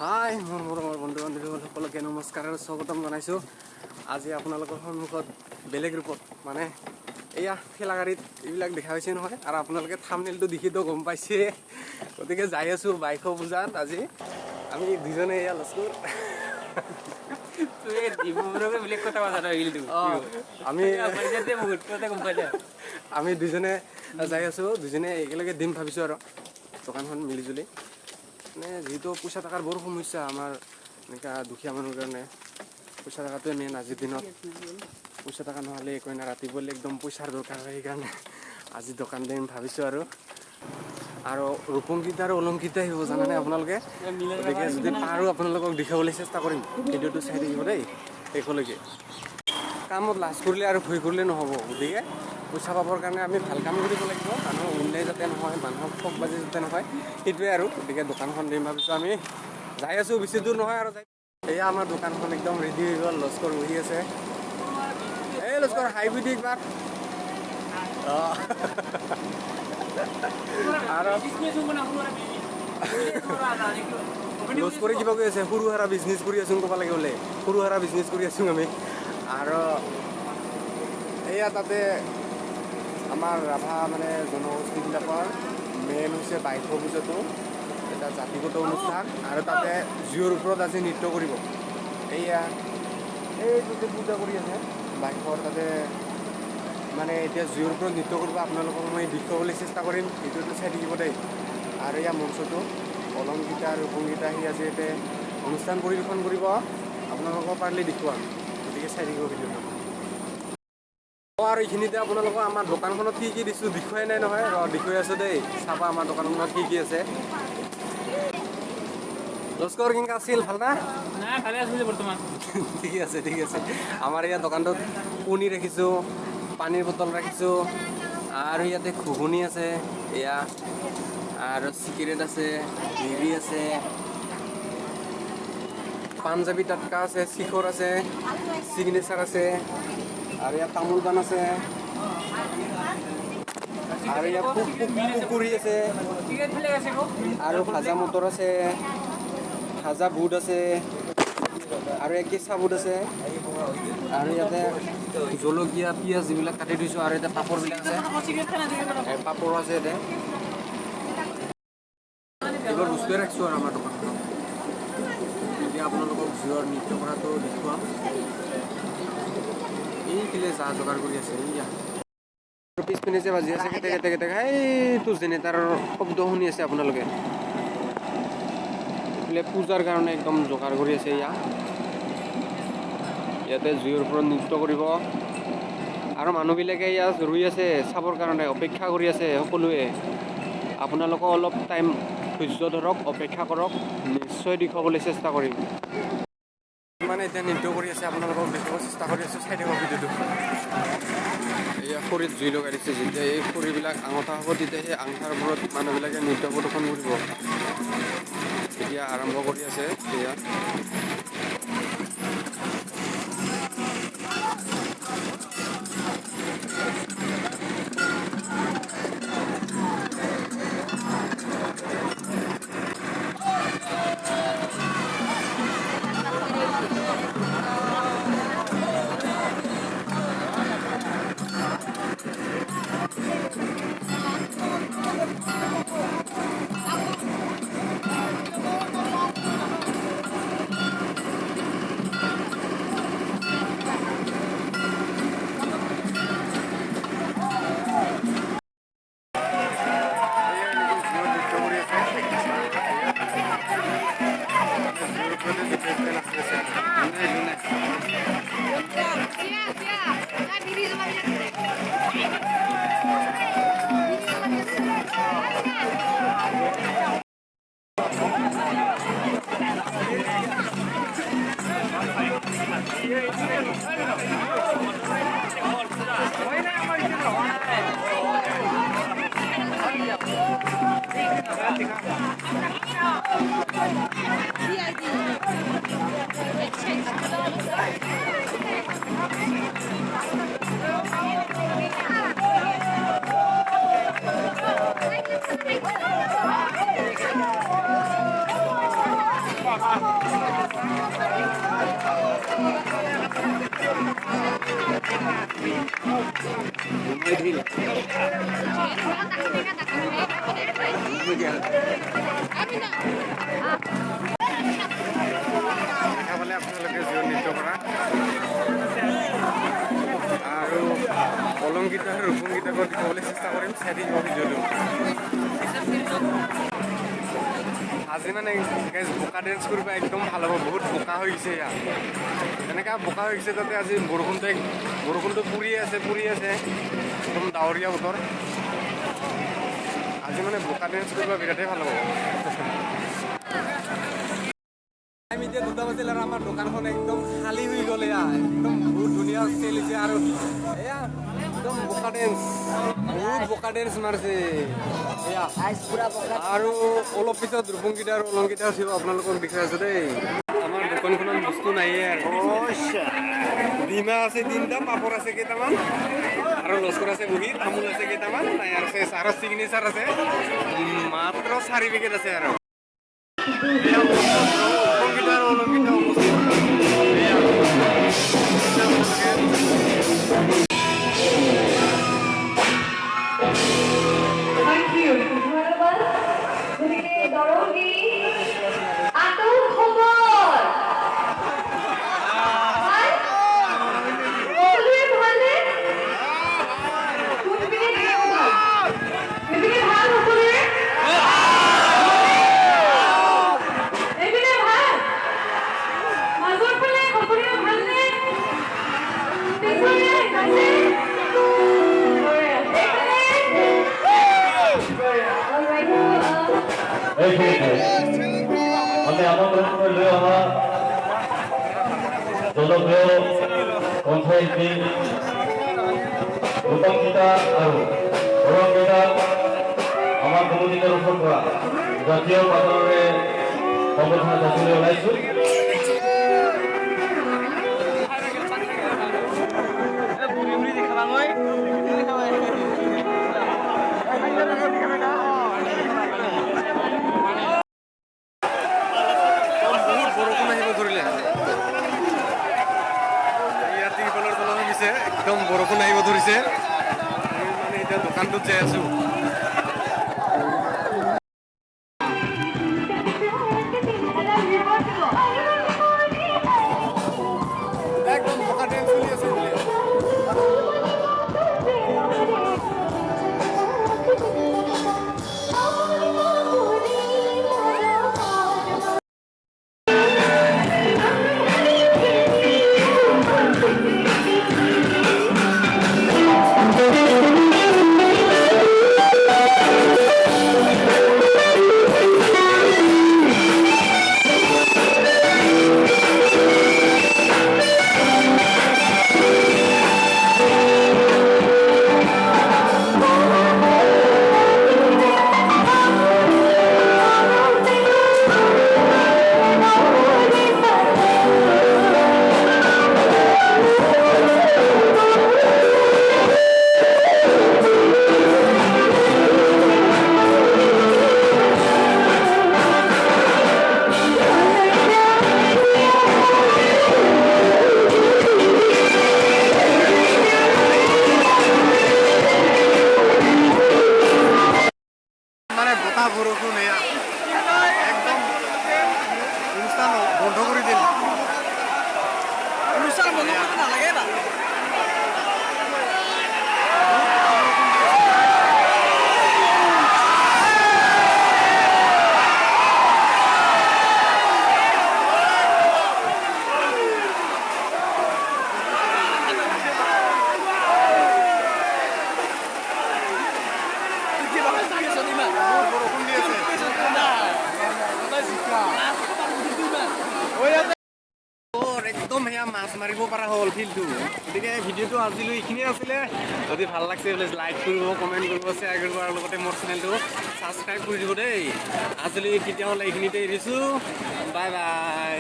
হাই মোৰ বন্ধু বান্ধৱীসকলকে নমস্কাৰ আৰু স্বাগতম জনাইছোঁ। আজি আপোনালোকৰ সন্মুখত বেলেগ ৰূপত মানে এয়া ঠেলা গাড়ীত এইবিলাক দেখা হৈছে নহয়, আৰু আপোনালোকে থাম্বনেইলটো দেখিতো গম পাইছে। গতিকে যাই আছোঁ বাইকৰ পূজাত। আজি আমি দুজনে এয়া লস্কৰ আমি দুজনে যাই আছোঁ, দুজনে একেলগে দিম ভাবিছোঁ আৰু দোকানখন মিলিজুলি। মানে যিহেতু পইচা টকাৰ বৰ সমস্যা আমাৰ এনেকুৱা দুখীয়া মানুহৰ কাৰণে, পইচা টকাটোৱে মেইন। আজিৰ দিনত পইচা টকা নহ'লে একো নাই, ৰাতিপুৱালে একদম পইচাৰ দৰকাৰ হয়। সেইকাৰণে আজি দোকান দিম ভাবিছোঁ আৰু ৰূপংকিতা আৰু অলংকিতা আহিব জানানে আপোনালোকে। গতিকে যদি পাৰোঁ আপোনালোকক দেখাবলৈ চেষ্টা কৰিম। ভিডিঅ'টো চাই থাকিব দেই শেষলৈকে। কামত লাজ কৰিলে আৰু ভয় কৰিলে নহ'ব। গতিকে পইচা পাবৰ কাৰণে আমি ভাল কাম কৰিব লাগিব, মানুহক অন্যায় যাতে নহয়, মানুহক ঠগবাজি যাতে নহয়, সেইটোৱে আৰু। গতিকে দোকানখন দিম ভাবিছোঁ। আমি যাই আছোঁ, বেছি দূৰ নহয় আৰু। এয়া আমাৰ দোকানখন একদম ৰেডি হৈ গ'ল। লস্কৰ বহি আছে। এই লস্কৰ হাই বিধি একবাৰ। আৰু লস্কৰে কিবা কৈ আছে, সৰু সুৰা বিজনেছ কৰি আছোঁ ক'ব লাগে বোলে। সৰু সুৰা বিজনেছ কৰি আছোঁ আমি। আৰু এয়া তাতে আমাৰ ৰাভা মানে জনগোষ্ঠীবিলাকৰ মেইন হৈছে বাইথ পূজাটো, এটা জাতিগত অনুষ্ঠান। আৰু তাতে জুইৰ ওপৰত আজি নৃত্য কৰিব। এইয়া এইটোতে পূজা কৰি আছে বাইথৰ তাতে, মানে এতিয়া জুইৰ ওপৰত নৃত্য কৰিব। আপোনালোকক মই দেখুৱাবলৈ চেষ্টা কৰিম, ভিডিঅ'টো চাই থাকিব দেই। আৰু এয়া মঞ্চটো অলংকিতা আৰু ৰূপংকিতা আহি আজি ইয়াতে অনুষ্ঠান পৰিৱেশন কৰিব। আপোনালোকক পাৰিলে দেখুৱাম, গতিকে চাই থাকিব ভিডিঅ'টো। আৰু এইখিনিতে আপোনালোকক আমাৰ দোকানখনত কি কি দিছোঁ দেখুৱাই নাই নহয়, দেখুৱাই আছোঁ দেই। চাবা আমাৰ দোকানখনত কি কি আছে। লস্কৰ কেনেকা আছিল, ভাল না? ভালে আছোঁ বৰ্তমান। ঠিক আছে। আমাৰ ইয়াত দোকানটোত কণী ৰাখিছোঁ, পানীৰ বটল ৰাখিছোঁ, আৰু ইয়াতে ঘুগুনি আছে এয়া, আৰু চিগাৰেট আছে, বিৰি আছে, পাঞ্জাবী টাটকা আছে, শিখৰ আছে, চিগনেচাৰ আছে, আৰু ইয়াত তামোল পাণ আছে, আৰু ইয়াত পুকুৰী আছে, আৰু ভাজা মটৰ আছে, ভাজা বুট আছে, আৰু এক কেঁচা বুট আছে, আৰু ইয়াতে জলকীয়া পিঁয়াজ যিবিলাক কাটি থৈছোঁ, আৰু ইয়াতে পাপৰবিলাক আছে, পাপৰ আছে ইয়াতে। এইবোৰ বস্তুৱে ৰাখিছোঁ আৰু আমাৰ দোকানখনত। এতিয়া আপোনালোকক জুইৰ নৃত্য কৰাটো দেখুৱাম। এইফালে যা যোগাৰ কৰি আছে এইয়া, পিছপিনে যে বাজি আছে কেটেক সেইটো জেনেৰেটাৰৰ শব্দ শুনি আছে আপোনালোকে। এইফালে পূজাৰ কাৰণে একদম যোগাৰ কৰি আছে এয়া। ইয়াতে জুইৰ ওপৰত নৃত্য কৰিব, আৰু মানুহবিলাকে ইয়াত ৰৈ আছে চাবৰ কাৰণে, অপেক্ষা কৰি আছে সকলোৱে। আপোনালোকক অলপ টাইম ধৈৰ্য ধৰক, অপেক্ষা কৰক, নিশ্চয় দেখুৱাবলৈ চেষ্টা কৰিম। মানে এতিয়া নৃত্য কৰি আছে, আপোনালোকক দেখাব চেষ্টা কৰি আছোঁ, চাই থাকক ভিডিঅ'টো। এয়া খৰিত জুই লগাই দিছে, যেতিয়া এই খৰিবিলাক আঙঠা হ'ব তেতিয়া সেই আঙঠাৰ ওপৰত মানুহবিলাকে নৃত্য প্ৰদৰ্শন কৰিব। এতিয়া আৰম্ভ কৰি আছে এয়া। দেখাবলে আপোনালোকে জিঅ' নৃত্য কৰা আৰু অলংকিত আৰু ৰূপংকিতক দেখাবলৈ চেষ্টা কৰিম চাই দিব ভিডিঅ'টো আজি মানে বোকা ডেন্স কৰিব একদম ভাল হ'ব বহুত বোকা হৈ গৈছে ইয়াত এনেকুৱা বোকা হৈ গৈছে তাতে আজি বৰষুণটো পৰি আছে একদম ডাৱৰীয়া বতৰ আজি মানে বোকা ডেন্স কৰিব বিৰাটেই ভাল হ'ব আমি এতিয়া 2টা বাজিলে আৰু আমাৰ দোকানখন একদম খালী হৈ গ'ল এয়া একদম বহুত ধুনীয়া চেল হৈছে আৰু এয়া একদম বহুত বোকা ডেন্স মাৰিছে এয়া আৰু অলপ পিছত ৰূপংকিতা আৰু অলংকিতা উঠিব আপোনালোকক দেখাই আছো দেই আমাৰ দোকানখনত বস্তু নাইয়ে আৰু ডিমা আছে 3টা পাপৰ আছে কেইটামান আৰু লস্কৰ আছে বহি তামোল আছে কেইটামান নাই আৰু চিগনেচাৰ আছে মাত্ৰ 4 পেকেট আছে আৰু আমি আমন্ত্ৰণ কৰলে আমাৰ জনপ্ৰিয় কণ্ঠশিল্পী ৰূপংকিতা আৰু অলংকিতা আমাৰ কমিউনিটিৰ ওচৰৰ পৰা জাতীয় পৰ্যায়ৰে সংগঠন যাবলৈ ওলাইছোঁ একদম বৰষুণ আহিব ধৰিছে আমি মানে এতিয়া দোকানটোত যাই আছো একদম বোকা ডেন্স চলি আছে বৰষুণ এয়া একদম অনুষ্ঠান বন্ধ কৰি দিল অনুষ্ঠান বন্ধ কৰিব নালাগে না একদম সেয়া মাছ মাৰিব পৰা হ'ল ফিল্ডটো গতিকে ভিডিঅ'টো আজিলৈ এইখিনিয়ে আছিলে যদি ভাল লাগছে প্লিজ লাইক কৰিব কমেণ্ট কৰিব শ্বেয়াৰ কৰিব আৰু লগতে মোৰ চেনেলটো ছাবস্ক্ৰাইব কৰি দিব দেই আজিলৈ তেতিয়াহ'লে এইখিনিতে এৰিছোঁ বাই বাই